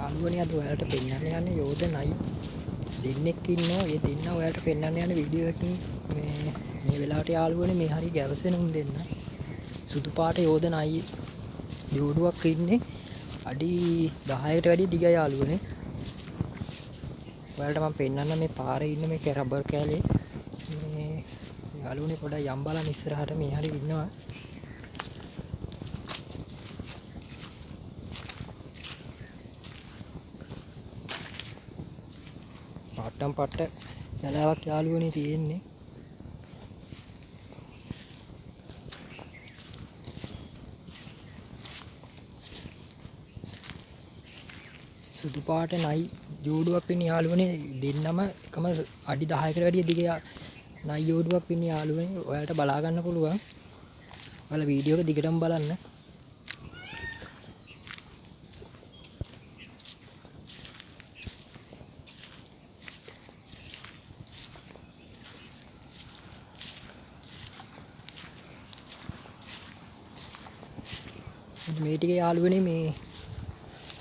යාළුවනේ අද ඔයාලට පෙන්වන්න යන්නේ යෝධනයි දෙන්නෙක් ඉන්නවා. ඒ දෙන්න ඔයාලට පෙන්වන්න යන වීඩියෝ එකකින් මේ වෙලාවට යාළුවනේ මේ හරිය ගැවසෙන උන් දෙන්න. සුදු පාට යෝධනයි ජෝඩුවක් ඉන්නේ. අඩි 10කට වැඩි දිග යාළුවනේ. ඔයාලට මම පෙන්වන්න මේ පාරේ ඉන්න මේ රබර් කෑලේ මේ යාළුවනේ පොඩ්ඩක් යම් බලන්න ඉස්සරහට මේ හරිය ඉන්නවා. පාටම් පට්ට කැලාවක් යාළුවනේ තියෙන්නේ. සුදු පාට නයි ජෝඩුවක් ඉන්නේ යාළුවනේ. දෙන්නම එකම අඩි 10කට වැඩි දිග නයි ජෝඩුවක් ඉන්නේ යාළුවනේ. ඔයාලට බලා ගන්න පුළුවන්. ඔයාලා වීඩියෝ එක දිගටම බලන්න. මේ ටිකේ යාළුවනේ මේ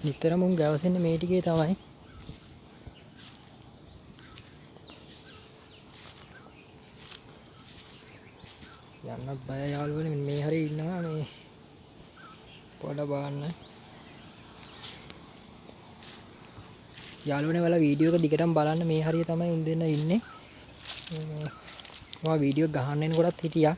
නිතරම උන් ගැවසෙන්නේ මේ ටිකේ තමයි. යන්නත් බය යාළුවනේ. මේ හරිය ඉන්නවා මේ පොඩ බාන්න. යාළුවනේ ඔයාලා වීඩියෝ එක දිගටම බලන්න. මේ හරිය තමයි උන් දෙන්න ඉන්නේ. මම වීඩියෝ ගහන්න එනකොටත් හිටියා.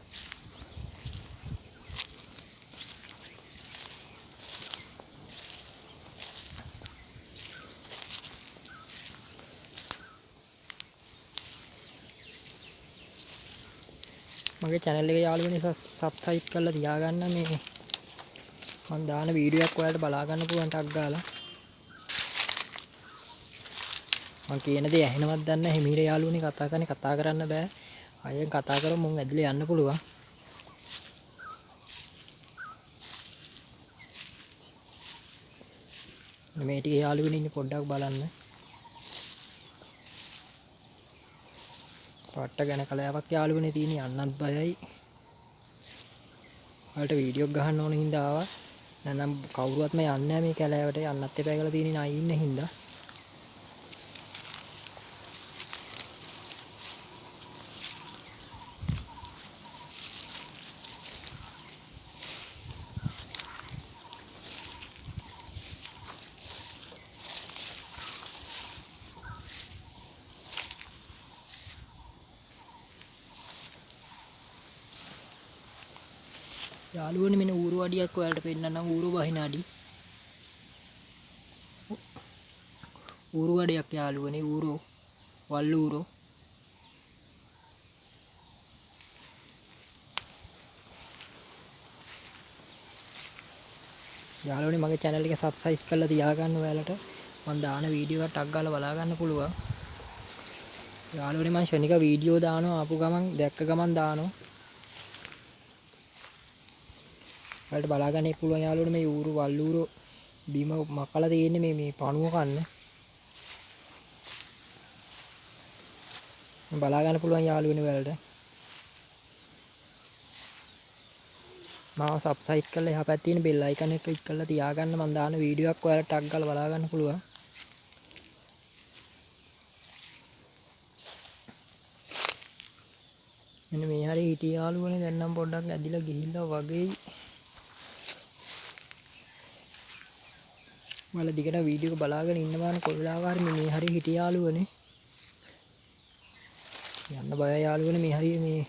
මගේ channel එක යාළුවනේ subscribe කරලා තියාගන්න. මේ මම දාන වීඩියෝ එකක් ඔයාලට බලා ගන්න පුළුවන් ටක් ගාලා. මම කියන දේ ඇහෙනවද දන්නේ නැහැ. හිමීර යාළුවනේ කතා කරන්න බෑ. අයියෙන් කතා කරමු මුන් ඇදලා යන්න පුළුවන්. මේ ටික යාළුවනේ ඉන්නේ පොඩ්ඩක් බලන්න. පාට්ට ගැන කලාවක් යාළුවනේ තියෙන යන්නත් බයයි. ඔයාලට වීඩියෝ ගහන්න ඕන හින්දා ආවා. නැත්නම් කවුරුවත්ම යන්නේ නැහැ මේ කැලෑවට. යන්නත් එපා කියලා තියෙන නයි ඉන්න හින්දා. යාළුවනේ මෙන්න ඌරු අඩියක් ඔයාලට පෙන්නන්නම්. ඌරු වහින අඩි. ඌරු අඩියක් යාළුවනේ. ඌරෝ වල් ඌරෝ. යාළුවනේ මගේ channel එක subscribe කරලා තියාගන්න ඔයාලට. මම දාන වීඩියෝ එකක් ටක් ගාලා බලා ගන්න පුළුවන්. යාළුවනේ මම ශනික වීඩියෝ දානවා. ආපු ගමන් දැක්ක ගමන් දානවා. ඔයාලට බලා ගන්න පුළුවන් යාළුවනේ මේ ඌරු වල් ඌරෝ බීම මකලා තියෙන්නේ මේ පණුව කන්න. බලා ගන්න පුළුවන් යාළුවනේ ඔයාලට. මාව subscribe කරලා එහා පැත්තේ තියෙන bell icon එක click කරලා තියාගන්න. මම දාන වීඩියෝ එකක් ඔයාලට ටක් ගාලා බලා ගන්න පුළුවන්. මෙන්න මේ හරිය හිටිය යාළුවනේ. දැන් නම් පොඩ්ඩක් ඇදිලා ගිහිල්ලා වගේ. මල දිගට වීඩියෝ එක බලාගෙන ඉන්න බෑන කොල්ලාකාර මේ හරිය හිටිය යාළුවනේ. යන්න බය යාළුවනේ. මේ හරිය මේ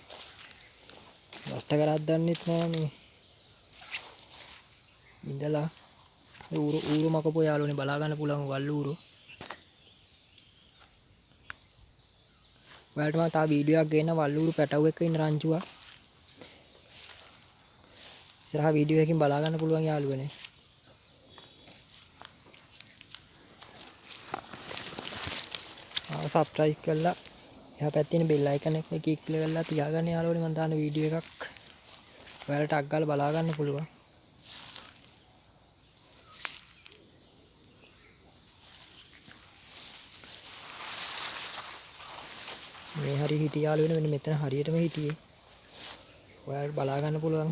රස්ත කරක් දන්නෙත් නෑ මේ ඉඳලා ඌරු මකපෝ යාළුවනේ. බලා ගන්න පුළුවන් වල් ඌරු. ඔයාලට මම තා වීඩියෝ එකක් ගේන්න වල් ඌරු පැටව් එක්ක ඉන්න රංචුවක්. ඉස්සරහා වීඩියෝ එකකින් බලා ගන්න පුළුවන් යාළුවනේ. subscribe කරලා එහා පැත්තේ තියෙන bell icon එක click කරලා තියාගන්න යාළුවනේ. මම දාන වීඩියෝ එකක් ඔයාලට ටක් ගාලා බලා ගන්න පුළුවන්. මේ හරිය හිටිය යාළුවනේ. මෙන්න මෙතන හරියටම හිටියේ. ඔයාලට බලා ගන්න පුළුවන්.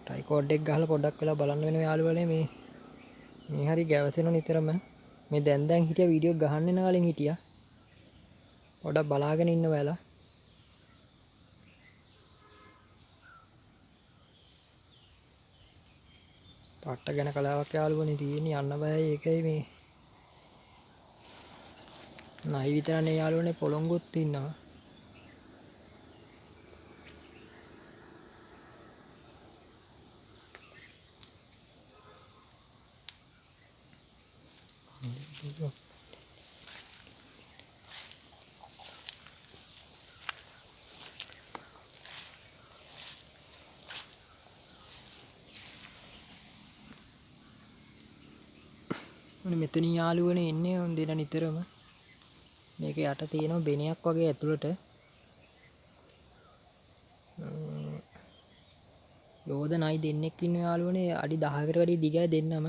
ට්‍රයිකෝඩ් එක ගහලා පොඩ්ඩක් වෙලා බලන්න වෙනවා යාළුවනේ. මේ මේ හරි ගැවසෙනවා නිතරම. මේ දැන් හිටියා වීඩියෝ ගහන්න යන කලින් හිටියා. පොඩක් බලාගෙන ඉන්න ඔයාලා. පට්ට ගැන කලාවක් යාළුවනේ තියෙන්නේ යන්න බෑ ඒකයි මේ. නයි විතරනේ යාළුවනේ පොළොංගොත් ඉන්නවා. මෙතනින් යාළුවනේ එන්නේ උන් දෙන නිතරම. මේක යට තියෙනවා බෙනයක් වගේ ඇතුළට. යෝධ නයි දෙන්නෙක් ඉන්න යාළුවනේ අඩි 10කට වැඩි දිගයි දෙන්නම.